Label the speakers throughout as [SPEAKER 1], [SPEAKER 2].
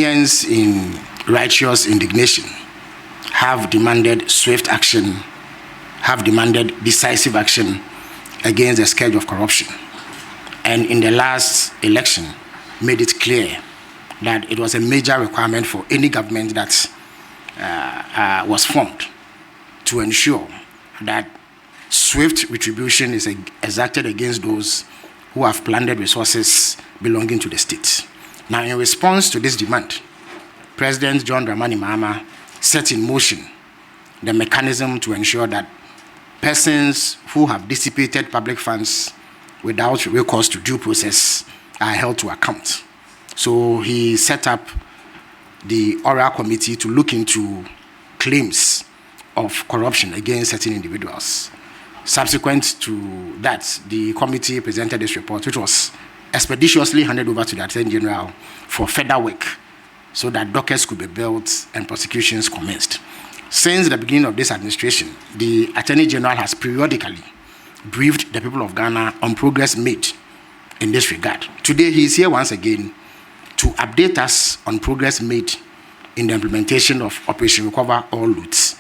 [SPEAKER 1] Bilions, in righteous indignation, have demanded swift action, have demanded decisive action against the scourge of corruption. And in the last election, made it clear that it was a major requirement for any government that was formed to ensure that swift retribution is exacted against those who have plundered resources belonging to the state. Now, in response to this demand, President John Dramani Mahama set in motion the mechanism to ensure that persons who have dissipated public funds without recourse to due process are held to account. So he set up the oral committee to look into claims of corruption against certain individuals. Subsequent to that, the committee presented this report, which was expeditiously handed over to the Attorney General for further work so that dockets could be built and prosecutions commenced. Since the beginning of this administration, the Attorney General has periodically briefed the people of Ghana on progress made in this regard. Today, he is here once again to update us on progress made in the implementation of Operation Recover All Loots,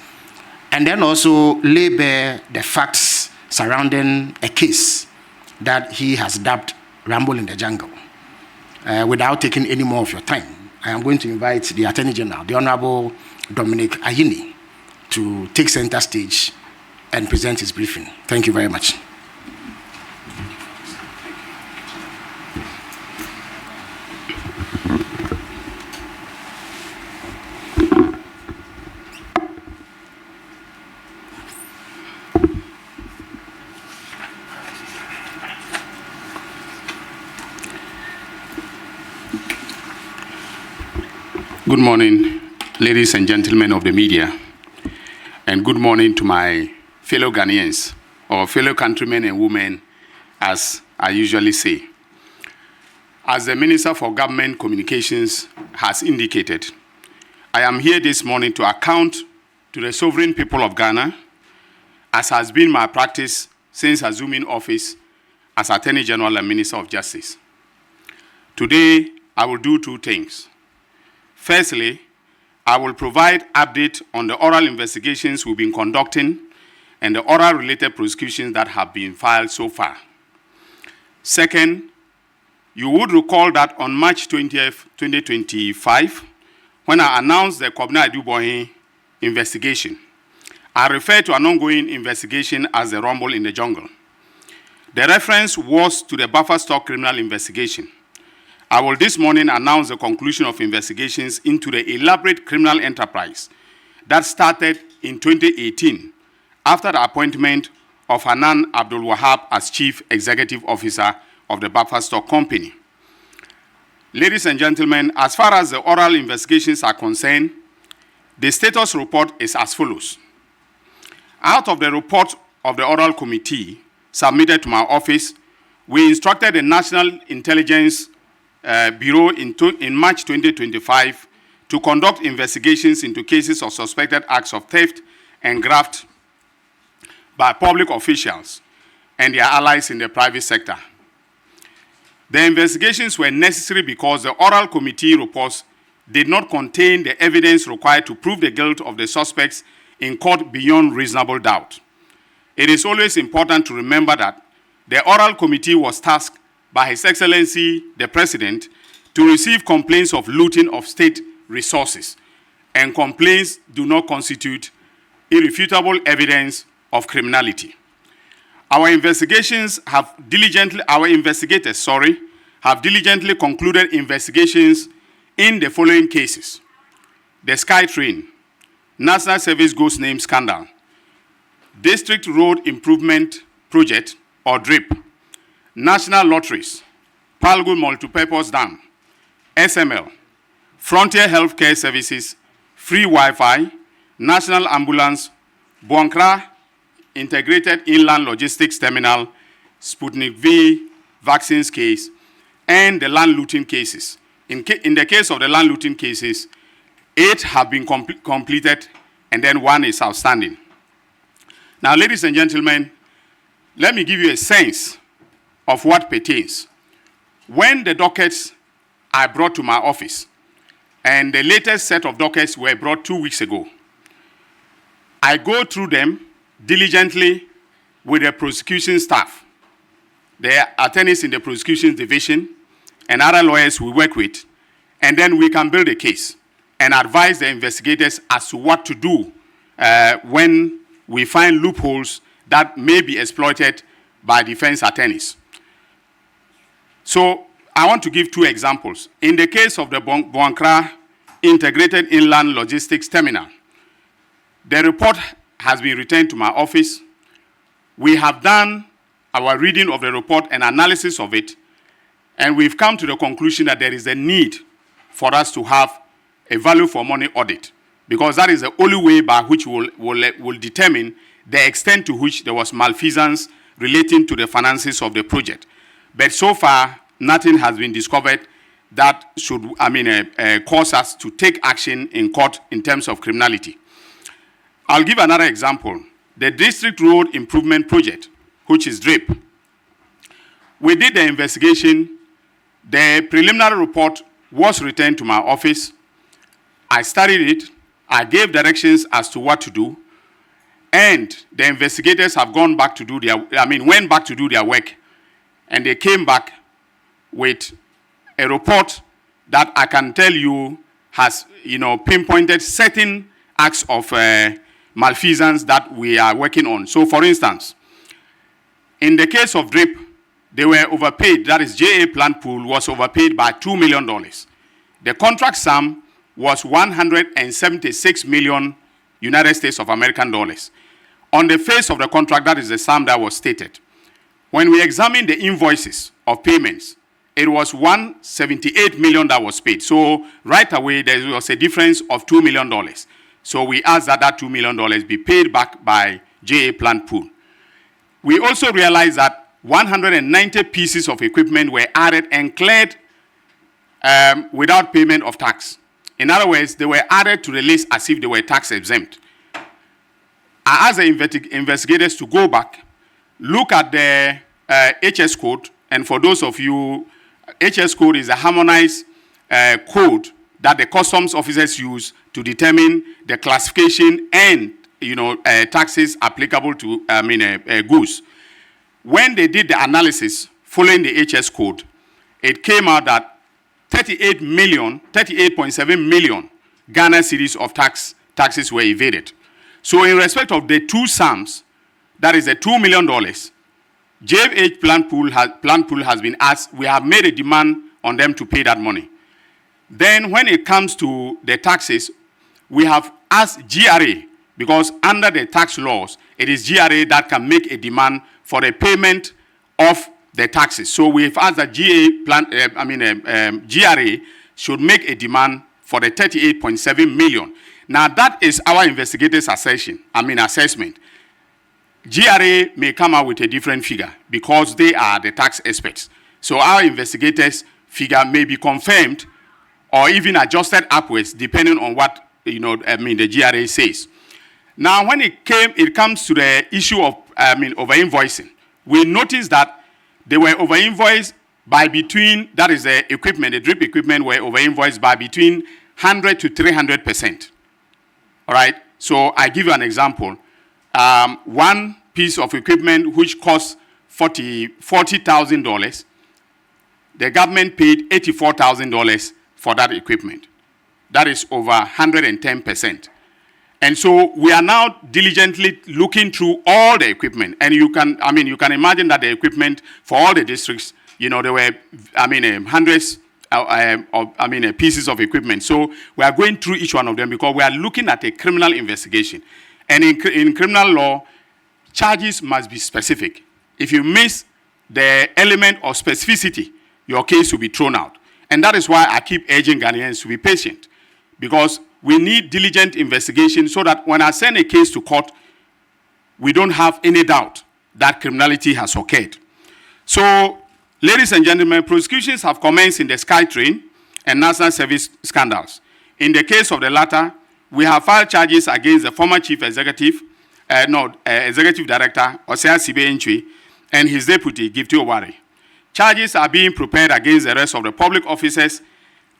[SPEAKER 1] and then also lay bare the facts surrounding a case that he has dubbed Ramble in the Jungle. Without taking any more of your time, I am going to invite the Attorney General, the Honorable Dominic Ayini, to take center stage and present his briefing. Thank you very much.
[SPEAKER 2] Good morning, ladies and gentlemen of the media, and good morning to my fellow Ghanaians, or fellow countrymen and women, as I usually say. As the Minister for Government Communications has indicated, I am here this morning to account to the sovereign people of Ghana, as has been my practice since assuming office as Attorney General and Minister of Justice. Today, I will do two things. Firstly, I will provide update on the oral investigations we've been conducting and the oral-related prosecutions that have been filed so far. Second, you would recall that on March 20th, 2025, when I announced the Kobna Adubohin investigation, I referred to an ongoing investigation as the Rumble in the Jungle. The reference was to the buffer stock criminal investigation. I will this morning announce the conclusion of investigations into the elaborate criminal enterprise that started in 2018 after the appointment of Hanan Abdul Wahab as Chief Executive Officer of the Buffer Stock Company. Ladies and gentlemen, as far as the oral investigations are concerned, the status report is as follows. Out of the report of the oral committee submitted to my office, we instructed the National Intelligence Bureau in March 2025 to conduct investigations into cases of suspected acts of theft and graft by public officials and their allies in the private sector. The investigations were necessary because the oral committee reports did not contain the evidence required to prove the guilt of the suspects in court beyond reasonable doubt. It is always important to remember that the oral committee was tasked by His Excellency the President to receive complaints of looting of state resources, and complaints do not constitute irrefutable evidence of criminality. Our investigators have diligently concluded investigations in the following cases: the SkyTrain, National Service Ghost Name Scandal, District Road Improvement Project, or DRIP, National Lotteries, Palgo Multipurpose Dam, SML, Frontier Healthcare Services, Free Wi-Fi, National Ambulance, Buankra Integrated Inland Logistics Terminal, Sputnik V vaccines case, and the land looting cases. In the case of the land looting cases, 8 have been completed, and then 1 is outstanding. Now, ladies and gentlemen, let me give you a sense of what pertains. When the dockets are brought to my office, and the latest set of dockets were brought 2 weeks ago. I go through them diligently with the prosecution staff, the attorneys in the prosecution division, and other lawyers we work with, and then we can build a case and advise the investigators as to what to do when we find loopholes that may be exploited by defense attorneys. So I want to give 2 examples. In the case of the Boankra Integrated Inland Logistics Terminal, the report has been returned to my office. We have done our reading of the report and analysis of it, and we've come to the conclusion that there is a need for us to have a value for money audit, because that is the only way by which we'll determine the extent to which there was malfeasance relating to the finances of the project. But so far, nothing has been discovered that should, cause us to take action in court in terms of criminality. I'll give another example. The District Road Improvement Project, which is DRIP. We did the investigation. The preliminary report was returned to my office. I studied it. I gave directions as to what to do. And the investigators have went back to do their work. And they came back with a report that I can tell you has, pinpointed certain acts of malfeasance that we are working on. So, for instance, in the case of DRIP, they were overpaid. That is, JA Plant Pool was overpaid by $2 million. The contract sum was 176 million United States of American dollars. On the face of the contract, that is the sum that was stated. When we examined the invoices of payments, it was 178 million that was paid. So right away, there was a difference of $2 million. So we asked that $2 million be paid back by JA Plant Pool. We also realized that 190 pieces of equipment were added and cleared without payment of tax. In other words, they were added to the list as if they were tax exempt. I asked the investigators to go back, look at the HS code, and for those of you, HS code is a harmonized code that the customs officers use to determine the classification and taxes applicable to goods. When they did the analysis following the HS code, it came out that 38.7 million Ghana cedis of taxes were evaded. So in respect of the 2 sums, that is the $2 million, JH Plant Pool has been asked, we have made a demand on them to pay that money. Then when it comes to the taxes, we have asked GRA, because under the tax laws, it is GRA that can make a demand for the payment of the taxes. So we've asked that GRA should make a demand for the 38.7 million. Now that is our investigators' assessment. GRA may come out with a different figure because they are the tax experts. So our investigators' figure may be confirmed or even adjusted upwards depending on what the GRA says. Now, when it comes to the issue of over-invoicing, we noticed that they were over-invoiced by between, that is the equipment, the drip equipment were over-invoiced by between 100 to 300%. All right? So I give you an example. One piece of equipment which costs $40,000, the government paid $84,000 for that equipment. That is over 110%. And so we are now diligently looking through all the equipment. And you can imagine that the equipment for all the districts, there were, hundreds of pieces of equipment. So we are going through each one of them because we are looking at a criminal investigation. And in criminal law, charges must be specific. If you miss the element of specificity, your case will be thrown out. And that is why I keep urging Ghanaians to be patient, because we need diligent investigation so that when I send a case to court, we don't have any doubt that criminality has occurred. So, ladies and gentlemen, prosecutions have commenced in the SkyTrain and National Service scandals. In the case of the latter, we have filed charges against the former Chief Executive, Executive Director, Osea Sibe Entry, and his deputy, Gifty Owari. Charges are being prepared against the rest of the public officers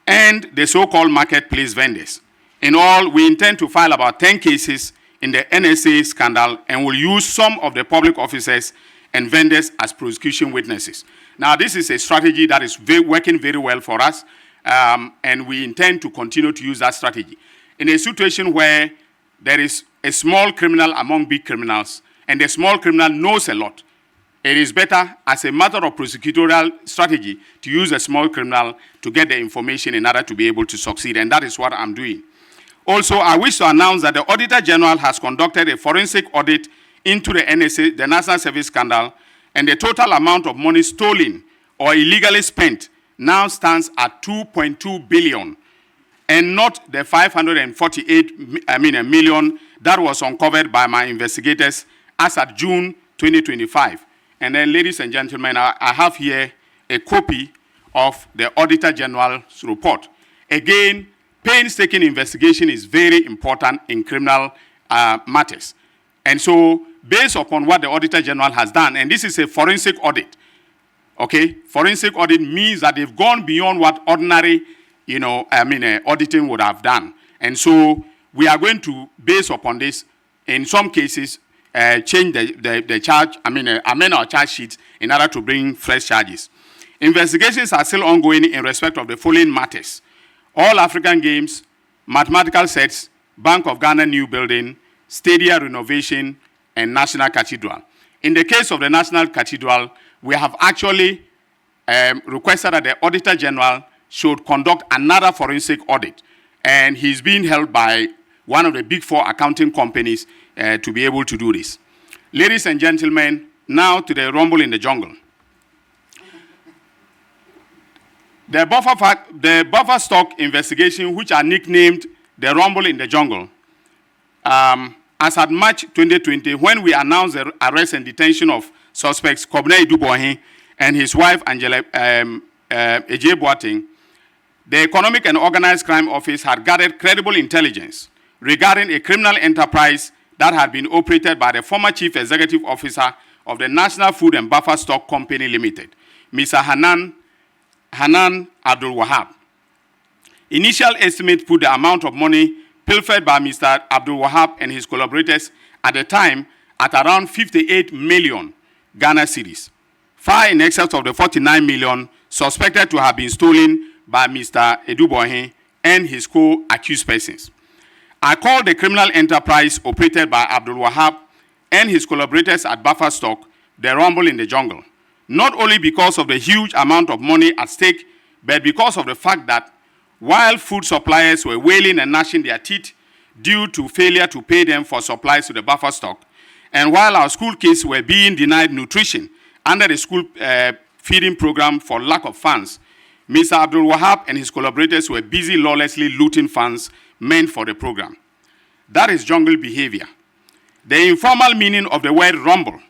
[SPEAKER 2] and the so-called marketplace vendors. In all, we intend to file about 10 cases in the NSA scandal and will use some of the public officers and vendors as prosecution witnesses. Now, this is a strategy that is working very well for us, and we intend to continue to use that strategy. In a situation where there is a small criminal among big criminals, and the small criminal knows a lot, it is better as a matter of prosecutorial strategy to use a small criminal to get the information in order to be able to succeed, and that is what I'm doing. Also, I wish to announce that the Auditor General has conducted a forensic audit into the NSA, the National Service Scandal, and the total amount of money stolen or illegally spent now stands at 2.2 billion, and not the 548 million that was uncovered by my investigators as at June 2025. And then, ladies and gentlemen, I have here a copy of the Auditor General's report. Again, painstaking investigation is very important in criminal matters. And so, based upon what the Auditor General has done, and this is a forensic audit, okay? Forensic audit means that they've gone beyond what ordinary, auditing would have done. And so, we are going to, based upon this, in some cases, change the charge, amend our charge sheets in order to bring fresh charges. Investigations are still ongoing in respect of the following matters: All African Games, mathematical sets, Bank of Ghana new building, stadia renovation, and National Cathedral. In the case of the National Cathedral, we have actually requested that the Auditor General should conduct another forensic audit, and he's being held by one of the big four accounting companies to be able to do this. Ladies and gentlemen, now to the rumble in the jungle. The buffer stock investigation, which are nicknamed the rumble in the jungle, as at March 2020, when we announced the arrest and detention of suspects Kobne Idubohin and his wife Angela Eje Boateng, the Economic and Organized Crime Office had gathered credible intelligence regarding a criminal enterprise that had been operated by the former Chief Executive Officer of the National Food and Buffer Stock Company Limited, Mr. Hanan Abdul Wahab. Initial estimates put the amount of money pilfered by Mr. Abdul Wahab and his collaborators at the time at around 58 million Ghana cedis, far in excess of the 49 million suspected to have been stolen by Mr. Idubohin and his co-accused persons. I call the criminal enterprise operated by Abdul Wahab and his collaborators at Buffer Stock the rumble in the jungle, not only because of the huge amount of money at stake, but because of the fact that while food suppliers were wailing and gnashing their teeth due to failure to pay them for supplies to the Buffer Stock, and while our school kids were being denied nutrition under the school feeding program for lack of funds, Mr. Abdul Wahab and his collaborators were busy lawlessly looting funds meant for the program. That is jungle behavior. The informal meaning of the word rumble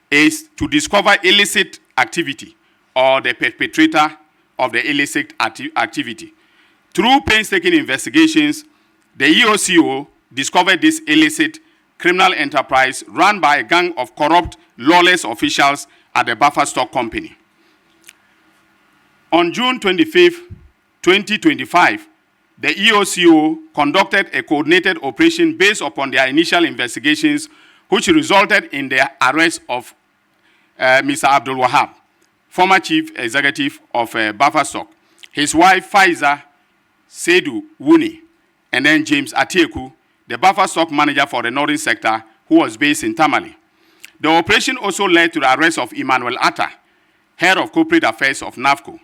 [SPEAKER 2] is to discover illicit activity or the perpetrator of the illicit activity. Through painstaking investigations, the EOCO discovered this illicit criminal enterprise run by a gang of corrupt, lawless officials at the Buffer Stock Company. On June 25, 2025, the EOCO conducted a coordinated operation based upon their initial investigations, which resulted in the arrest of Mr. Abdul Wahab, former Chief Executive of Buffer Stock, his wife Frezes Aserts Wuni, and then James Atieku, the Buffer Stock Manager for the Northern Sector, who was based in Tamale. The operation also led to the arrest of Emmanuel Atta, Head of Corporate Affairs of NAFCO.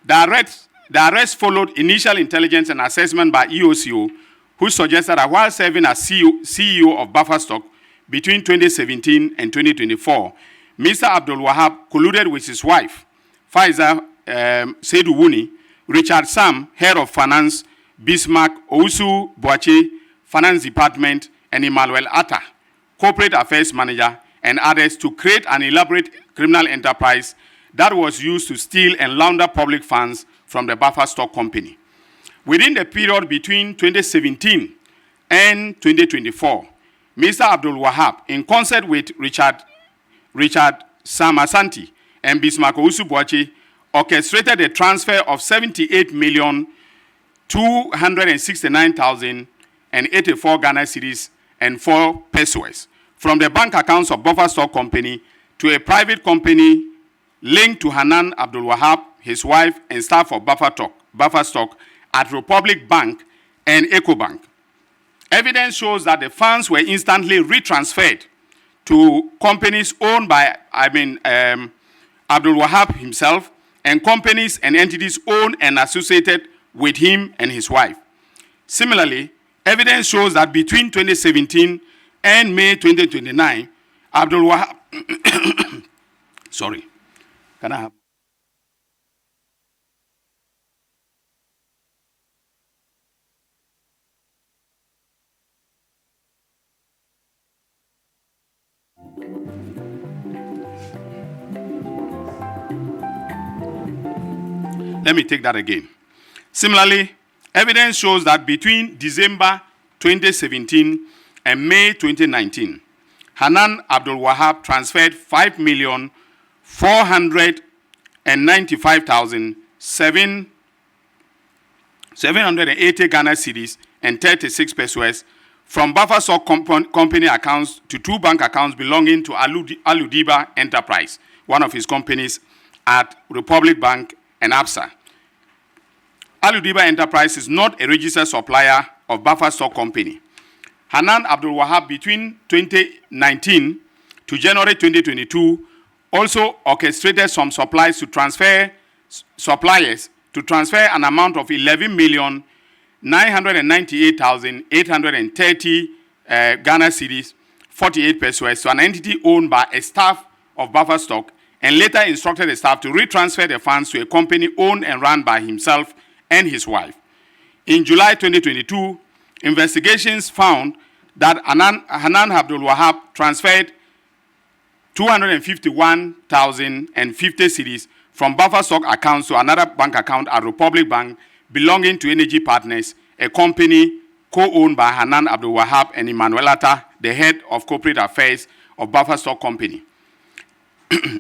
[SPEAKER 2] The arrest followed initial intelligence and assessment by EOCO, who suggested that while serving as CEO of Buffer Stock between 2017 and 2024, Mr. Abdul Wahab colluded with his wife, Frezes Aserts Wuni, Richard Sam, Head of Finance, Bismarck Ousu Boache, Finance Department, and Emmanuel Atta, Corporate Affairs Manager, and others to create an elaborate criminal enterprise that was used to steal and launder public funds from the Buffer Stock Company. Within the period between 2017 and 2024, Mr. Abdul Wahab, in concert with Richard Sam Asante and Bismarck Ousu Boache, orchestrated a transfer of 78 million 269,084 Ghana cedis and 4 pesos from the bank accounts of Buffer Stock Company to a private company linked to Hanan Abdul Wahab, his wife, and staff of Buffer Stock at Republic Bank and EcoBank. Evidence shows that the funds were instantly retransferred to companies owned by Abdul Wahab himself and companies and entities owned and associated with him and his wife. Similarly, evidence shows that between 2017 and May 2029, Abdul Wahab, sorry, can I have? Let me take that again. Similarly, evidence shows that between December 2017 and May 2019, Hanan Abdul Wahab transferred 5,495,780 Ghana cedis and 36 pesos from Buffer Stock company accounts to 2 bank accounts belonging to Aludiba Enterprise, one of his companies, at Republic Bank and ABSA. Aludiba Enterprise is not a registered supplier of Buffer Stock Company. Hanan Abdul Wahab between 2019 to January 2022 also orchestrated some suppliers to transfer an amount of 11,998,830 Ghana cedis, 48 pesos, to an entity owned by a staff of Buffer Stock, and later instructed the staff to retransfer the funds to a company owned and run by himself and his wife. In July 2022, investigations found that Hanan Abdul Wahab transferred 251,050 cedis from Buffer Stock accounts to another bank account at Republic Bank belonging to Energy Partners, a company co-owned by Hanan Abdul Wahab and Emmanuel Atta, the head of corporate affairs of Buffer Stock Company.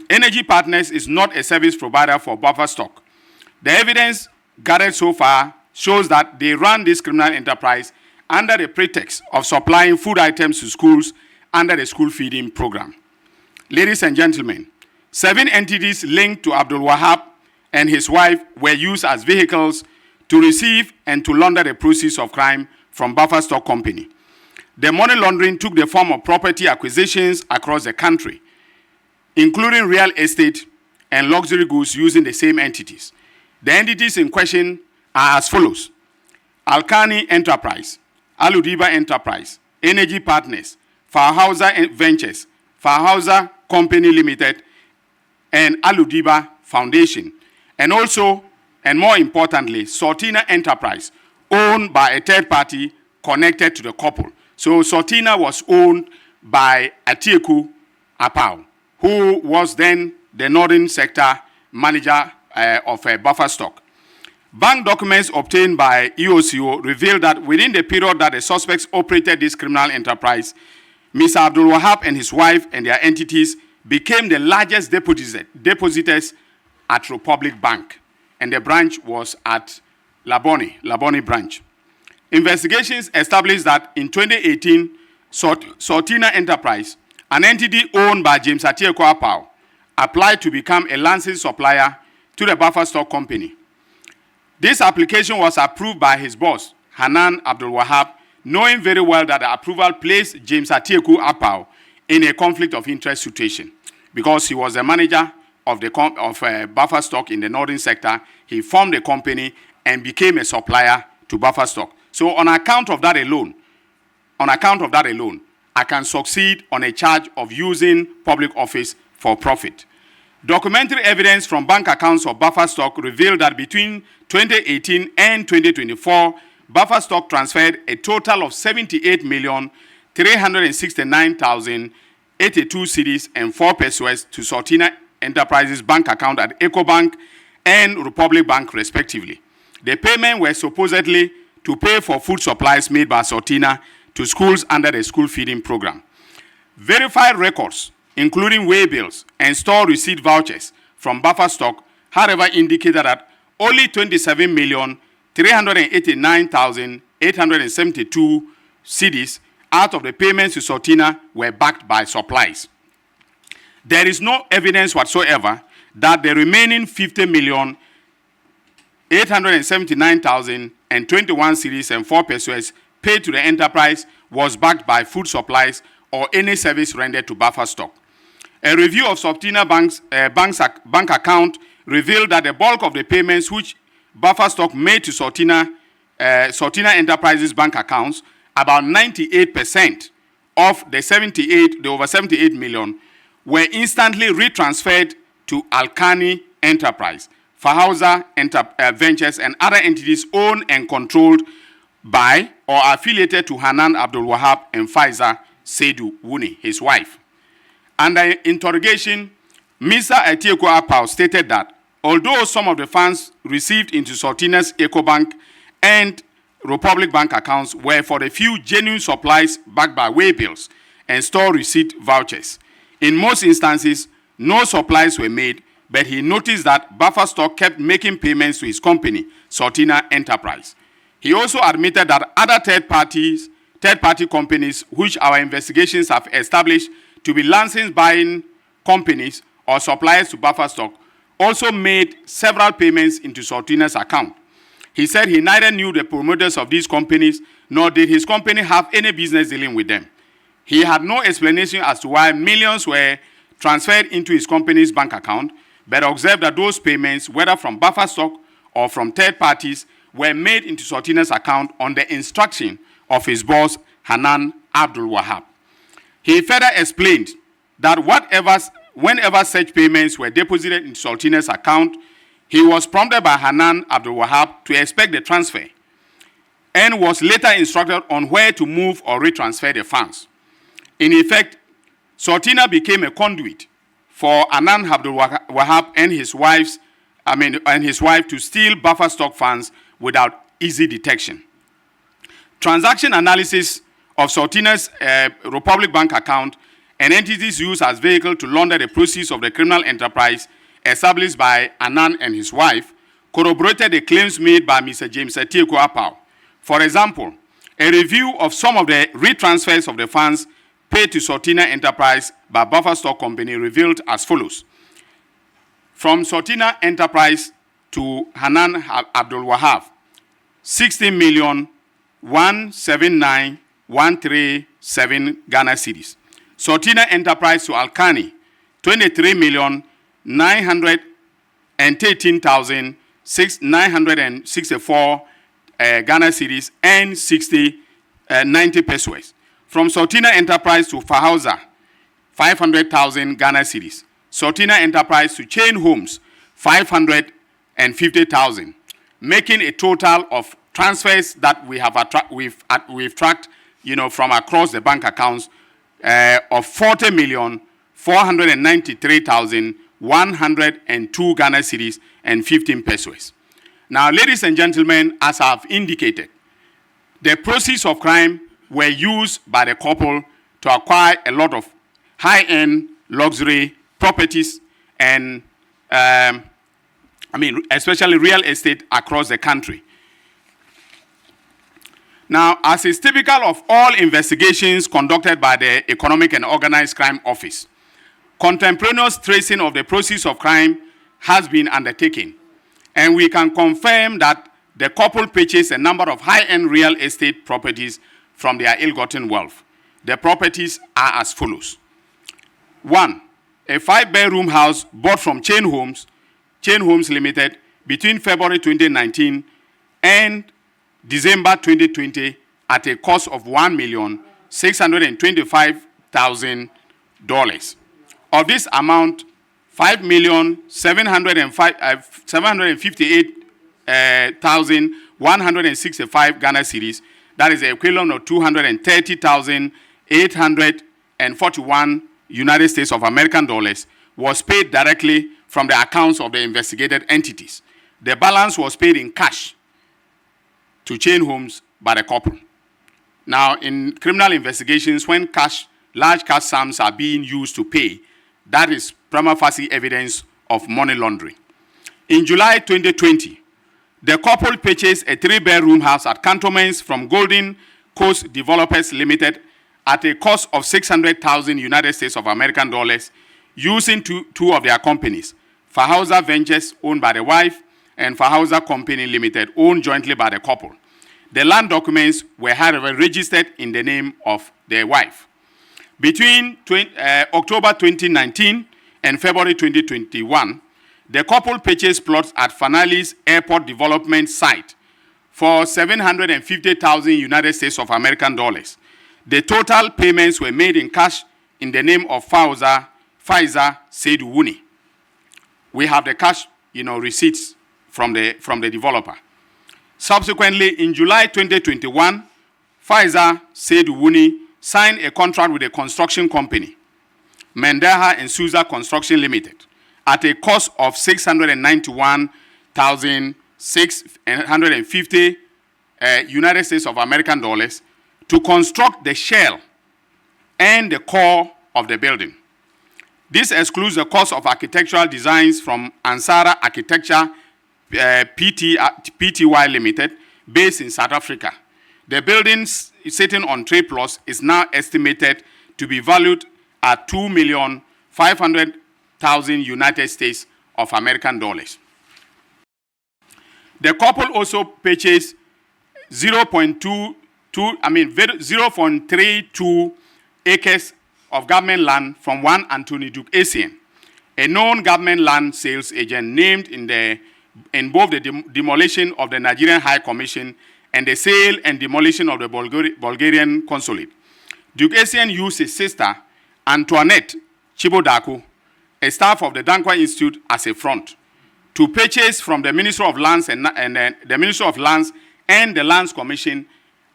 [SPEAKER 2] Energy Partners is not a service provider for Buffer Stock. The evidence gathered so far shows that they run this criminal enterprise under the pretext of supplying food items to schools under the school feeding program. Ladies and gentlemen, 7 entities linked to Abdul Wahab and his wife were used as vehicles to receive and to launder the proceeds of crime from Buffer Stock Company. The money laundering took the form of property acquisitions across the country, including real estate and luxury goods using the same entities. The entities in question are as follows: Alkani Enterprise, Aludiba Enterprise, Energy Partners, Farhauser Ventures, Farhauser Company Limited, and Aludiba Foundation, and also, and more importantly, Sortina Enterprise, owned by a third party connected to the couple. So Sortina was owned by Atieku Apau, who was then the Northern Sector Manager of Buffer Stock. Bank documents obtained by EOCO revealed that within the period that the suspects operated this criminal enterprise, Mr. Abdul Wahab and his wife and their entities became the largest depositors at Republic Bank, and the branch was at Labone branch. Investigations established that in 2018, Sortina Enterprise, an entity owned by James Atieku Apau, applied to become a licensed supplier to the Buffer Stock Company. This application was approved by his boss, Hanan Abdul Wahab, knowing very well that the approval placed James Atieku Apau in a conflict of interest situation. Because he was the manager of Buffer Stock in the Northern Sector, he formed a company and became a supplier to Buffer Stock. So on account of that alone, I can succeed on a charge of using public office for profit. Documentary evidence from bank accounts of Buffer Stock revealed that between 2018 and 2024, Buffer Stock transferred a total of 78,369,082 cedis and 4 pesos to Sortina Enterprises bank account at EcoBank and Republic Bank respectively. The payment was supposedly to pay for food supplies made by Sortina to schools under the school feeding program. Verified records, including way bills and store receipt vouchers from Buffer Stock, however, indicated that only 27,300,000 389,872 cedis out of the payments to Sortina were backed by supplies. There is no evidence whatsoever that the remaining 50,879,021 cedis and 4 pesos paid to the enterprise was backed by food supplies or any service rendered to buffer stock. A review of Sortina bank account revealed that the bulk of the payments which buffer stock made to Sortina Enterprises bank accounts, about 98% of the over 78 million, were instantly retransferred to Alkani Enterprise, Fahauza Ventures, and other entities owned and controlled by or affiliated to Hanan Abdul Wahab and Faiza Seidu Wuni, his wife. Under interrogation, Mr. Atieko Apau stated that although some of the funds received into Sortina's EcoBank and Republic Bank accounts were for the few genuine supplies backed by waybills and store receipt vouchers, in most instances, no supplies were made, but he noticed that buffer stock kept making payments to his company, Sortina Enterprise. He also admitted that other third-party companies, which our investigations have established to be license buying companies or suppliers to buffer stock, also made several payments into Sortina's account. He said he neither knew the promoters of these companies, nor did his company have any business dealing with them. He had no explanation as to why millions were transferred into his company's bank account, but observed that those payments, whether from buffer stock or from third parties, were made into Sortina's account on the instruction of his boss, Hanan Abdul Wahab. He further explained that whenever such payments were deposited in Sortina's account, he was prompted by Hanan Abdul Wahab to expect the transfer and was later instructed on where to move or retransfer the funds. In effect, Sortina became a conduit for Hanan Abdul Wahab and his wife to steal buffer stock funds without easy detection. Transaction analysis of Sortina's Republic Bank account and entities used as vehicle to launder the proceeds of the criminal enterprise established by Hanan and his wife corroborated the claims made by Mr. James Atieko Apau. For example, a review of some of the retransfers of the funds paid to Sortina Enterprise by Buffer Stock Company revealed as follows. From Sortina Enterprise to Hanan Abdul Wahab, 16,179,137 Ghana cedis. Sortina Enterprise to Alkani, 23,913,964 Ghana cedis and 90 pesos. From Sortina Enterprise to Fahauza, 500,000 Ghana cedis. Sortina Enterprise to Chain Homes, 550,000, making a total of transfers that we've tracked, from across the bank accounts of 40,493,102 Ghana cedis and 15 pesos. Now, ladies and gentlemen, as I've indicated, the proceeds of crime were used by the couple to acquire a lot of high-end luxury properties and, especially real estate across the country. Now, as is typical of all investigations conducted by the Economic and Organized Crime Office, contemporaneous tracing of the proceeds of crime has been undertaken, and we can confirm that the couple purchased a number of high-end real estate properties from their ill-gotten wealth. The properties are as follows. 1, a 5-bedroom house bought from Chain Homes Limited between February 2019 and December 2020 at a cost of $1,625,000. Of this amount, $5,758,165 Ghana cedis, that is the equivalent of 230,841 United States of American dollars, was paid directly from the accounts of the investigated entities. The balance was paid in cash to Chain Homes by the couple. Now, in criminal investigations, when large cash sums are being used to pay, that is prima facie evidence of money laundering. In July 2020, The couple purchased a 3-bedroom house at Cantonments from Golden Coast Developers Limited at a cost of 600,000 United States of American dollars, using two of their companies, Frezes Ventures, owned by the wife, and Frezes Company Limited, owned jointly by the couple. The land documents were, however, registered in the name of their wife. Between October 2019 and February 2021, the couple purchased plots at Fanali's airport development site for 750,000 United States of American dollars. The total payments were made in cash in the name of Frezes Aserts Wuni. We have the cash, receipts from the developer. Subsequently, in July 2021, Frezes Aserts Wuni signed a contract with a construction company, Mendeha and Souza Construction Limited, at a cost of 691,650 United States of American dollars to construct the shell and the core of the building. This excludes the cost of architectural designs from Ansara Architecture Pty Limited, based in South Africa. The building sitting on 3 plots is now estimated to be valued at 2,500,000 United States of American dollars. The couple also purchased 0.32 acres of government land from one Anthony Duke Essien, a known government land sales agent named in both the demolition of the Nigerian High Commission and the sale and demolition of the Bulgarian consulate. Duke Essien used his sister, Antoinette Chibodaku, a staff of the Dankwa Institute, as a front to purchase from the Ministry of Lands and the Ministry of Lands and the Lands Commission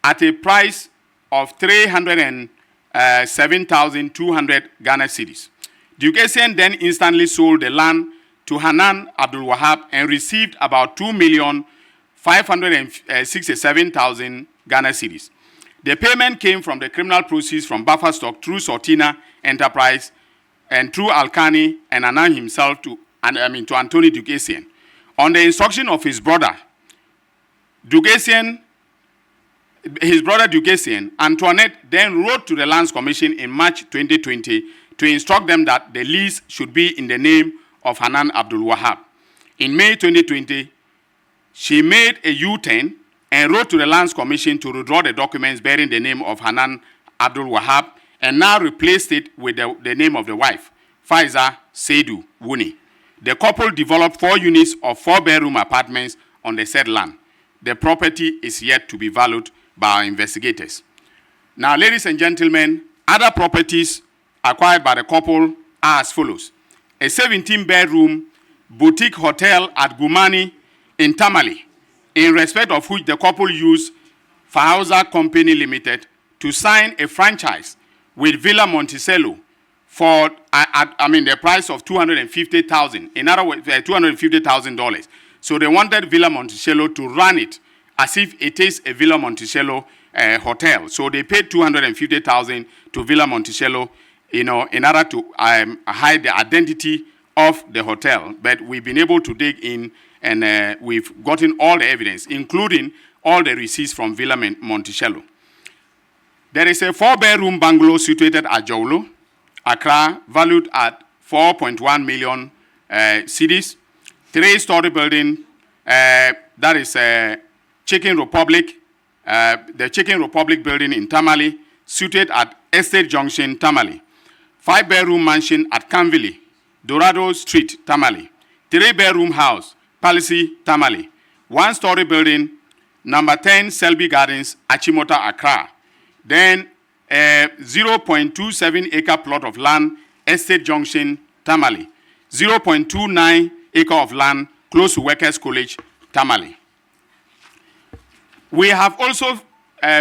[SPEAKER 2] at a price of 307,200 Ghana cedis. Duke Essien then instantly sold the land to Hanan Abdul Wahab and received about 2,567,000 Ghana cedis. The payment came from the criminal proceeds from buffer stock through Sortina Enterprise and through Alkani and Hanan himself to Anthony Duke Essien. On the instruction of his brother, Duke Essien, Antoinette then wrote to the Lands Commission in March 2020 to instruct them that the lease should be in the name of Hanan Abdul Wahab. In May 2020, she made a U-turn and wrote to the Lands Commission to withdraw the documents bearing the name of Hanan Abdul Wahab and now replaced it with the name of the wife, Frezes Aserts Wuni. The couple developed 4 units of 4-bedroom apartments on the said land. The property is yet to be valued by our investigators. Now, ladies and gentlemen, other properties acquired by the couple are as follows. A 17-bedroom boutique hotel at Gumani in Tamale, in respect of which the couple used Frezes Company Limited to sign a franchise with Villa Monticello for the price of $250,000. In other words, $250,000. So they wanted Villa Monticello to run it as if it is a Villa Monticello hotel. So they paid $250,000 to Villa Monticello, in order to hide the identity of the hotel. But we've been able to dig in, and we've gotten all the evidence, including all the receipts from Villa Monticello. There is a 4-bedroom bungalow situated at Jolo, Accra, valued at 4.1 million cedis. 3-story building, that is Chicken Republic, the Chicken Republic building in Tamale, situated at Estate Junction, Tamale. 5-bedroom mansion at Canville, Dorado Street, Tamale. 3-bedroom house, Palissy, Tamale. 1-story building, number 10 Selby Gardens, Achimota, Accra. Then a 0.27 acre plot of land, Estate Junction, Tamale. 0.29 acre of land, close to Workers College, Tamale. We have also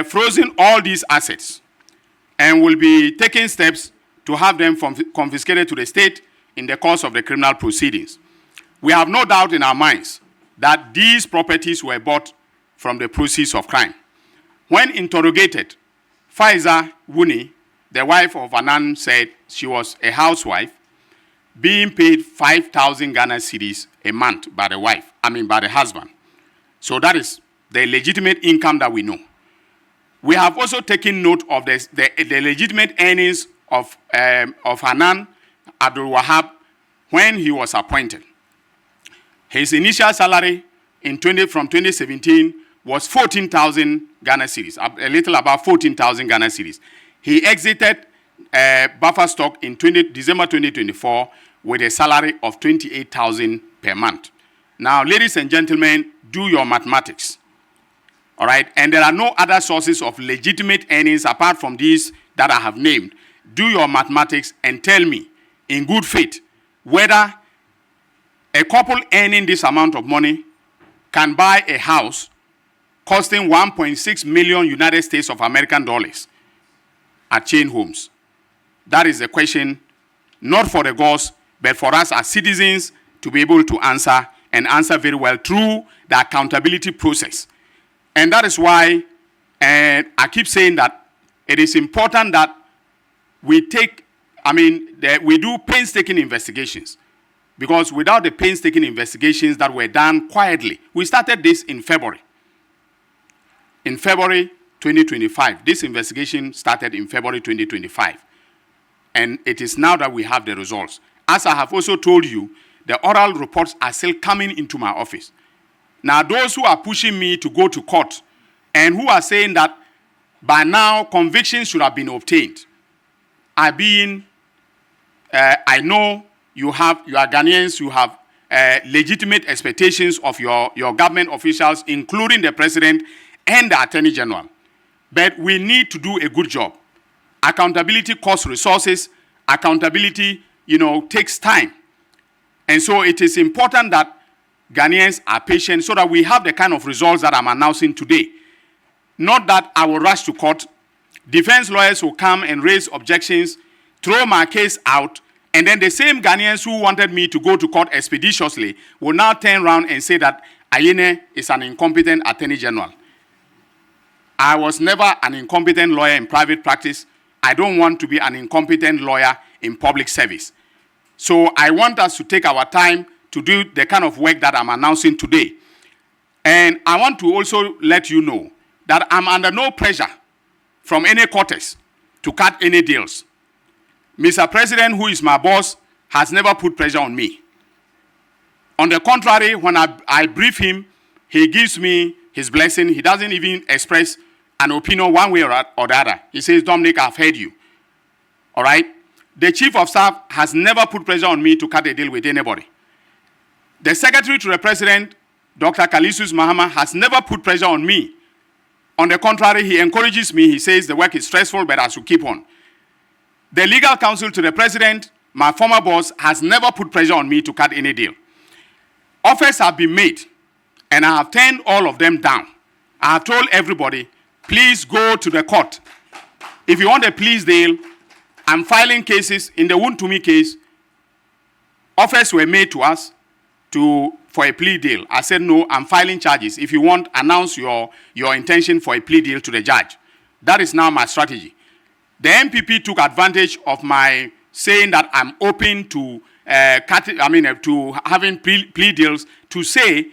[SPEAKER 2] frozen all these assets and will be taking steps to have them confiscated to the state in the course of the criminal proceedings. We have no doubt in our minds that these properties were bought from the proceeds of crime. When interrogated, Frezes Wuni, the wife of Anand, said she was a housewife being paid 5,000 Ghana cedis a month by the husband. So that is the legitimate income that we know. We have also taken note of the legitimate earnings of Hanan Abdul Wahab when he was appointed. His initial salary from 2017 was 14,000 Ghana cedis, a little above 14,000 Ghana cedis. He exited buffer stock in December 2024 with a salary of 28,000 per month. Now, ladies and gentlemen, do your mathematics. All right, and there are no other sources of legitimate earnings apart from these that I have named. Do your mathematics and tell me, in good faith, whether a couple earning this amount of money can buy a house costing 1.6 million United States of American dollars at chain homes. That is a question not for the gods, but for us as citizens to be able to answer, and answer very well through the accountability process. And that is why I keep saying that it is important that we we do painstaking investigations. Because without the painstaking investigations that were done quietly, we started this in February. In February 2025, this investigation started in February 2025. And it is now that we have the results. As I have also told you, the oral reports are still coming into my office. Now, those who are pushing me to go to court and who are saying that by now convictions should have been obtained are being, I know you are Ghanaians, you have legitimate expectations of your government officials, including the president and the attorney general. But we need to do a good job. Accountability costs resources. Accountability, takes time. And so it is important that Ghanaians are patient so that we have the kind of results that I'm announcing today. Not that I will rush to court. Defense lawyers will come and raise objections, throw my case out, and then the same Ghanaians who wanted me to go to court expeditiously will now turn around and say that Ayine is an incompetent attorney general. I was never an incompetent lawyer in private practice. I don't want to be an incompetent lawyer in public service. So I want us to take our time to do the kind of work that I'm announcing today. And I want to also let you know that I'm under no pressure from any quarters to cut any deals. Mr. President, who is my boss, has never put pressure on me. On the contrary, when I brief him, he gives me his blessing. He doesn't even express an opinion one way or the other. He says, Dominic, I've heard you. All right? The chief of staff has never put pressure on me to cut a deal with anybody. The secretary to the president, Dr. Kalisus Mahama, has never put pressure on me. On the contrary, he encourages me. He says the work is stressful, but I should keep on. The legal counsel to the president, my former boss, has never put pressure on me to cut any deal. Offers have been made, and I have turned all of them down. I have told everybody, please go to the court. If you want a pleas deal, I'm filing cases. In the Wuntumi case, offers were made to us for a plea deal. I said, no, I'm filing charges. If you want, announce your intention for a plea deal to the judge. That is now my strategy. The MPP took advantage of my saying that I'm open to to having plea deals to say,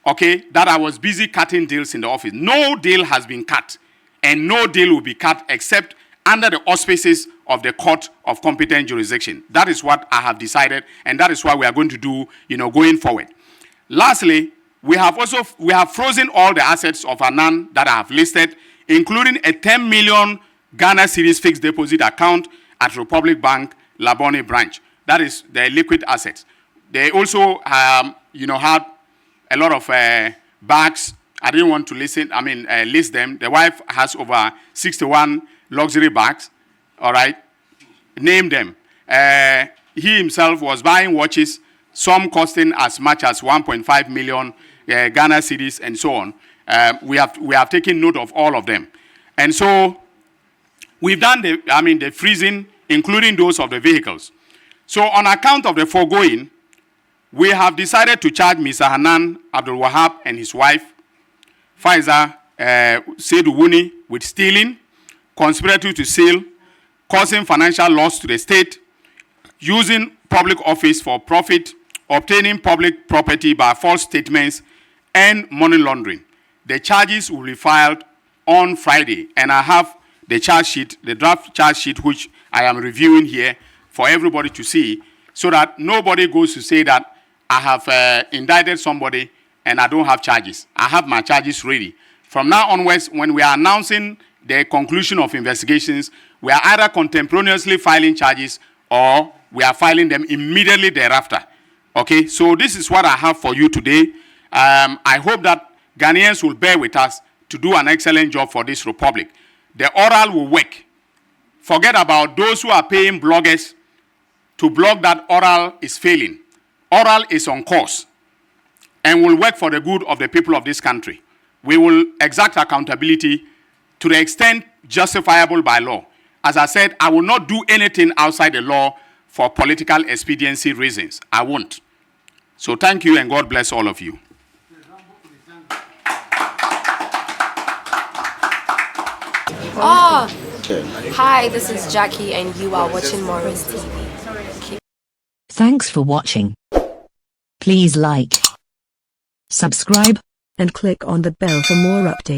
[SPEAKER 2] okay, that I was busy cutting deals in the office. No deal has been cut, and no deal will be cut except under the auspices of the court of competent jurisdiction. That is what I have decided, and that is what we are going to do, going forward. Lastly, we have frozen all the assets of Hanan that I have listed, including a 10 million Ghana cedis fixed deposit account at Republic Bank, Labone branch. That is the liquid assets. They also, had a lot of bags. I didn't want to list them. The wife has over 61 luxury bags. All right, name them. He himself was buying watches, some costing as much as 1.5 million Ghana cedis and so on. We have taken note of all of them, and so we've done the freezing, including those of the vehicles. So on account of the foregoing, we have decided to charge Mr. Hanan Abdul Wahab and his wife, Frezes Aserts, with stealing, conspiracy to steal, causing financial loss to the state, using public office for profit, obtaining public property by false statements, and money laundering. The charges will be filed on Friday, and I have the charge sheet, the draft charge sheet, which I am reviewing here for everybody to see, so that nobody goes to say that I have indicted somebody and I don't have charges. I have my charges ready. From now onwards, when we are announcing the conclusion of investigations, we are either contemporaneously filing charges or we are filing them immediately thereafter. Okay, so this is what I have for you today. I hope that Ghanaians will bear with us to do an excellent job for this republic. The oral will work. Forget about those who are paying bloggers to blog that oral is failing. Oral is on course and will work for the good of the people of this country. We will exact accountability to the extent justifiable by law. As I said, I will not do anything outside the law for political expediency reasons. I won't. So thank you and God bless all of you.
[SPEAKER 3] Oh, hi, this is Jackie and you are watching Morris TV.
[SPEAKER 4] Thanks for watching. Please like, subscribe,
[SPEAKER 5] and click on the bell for more updates.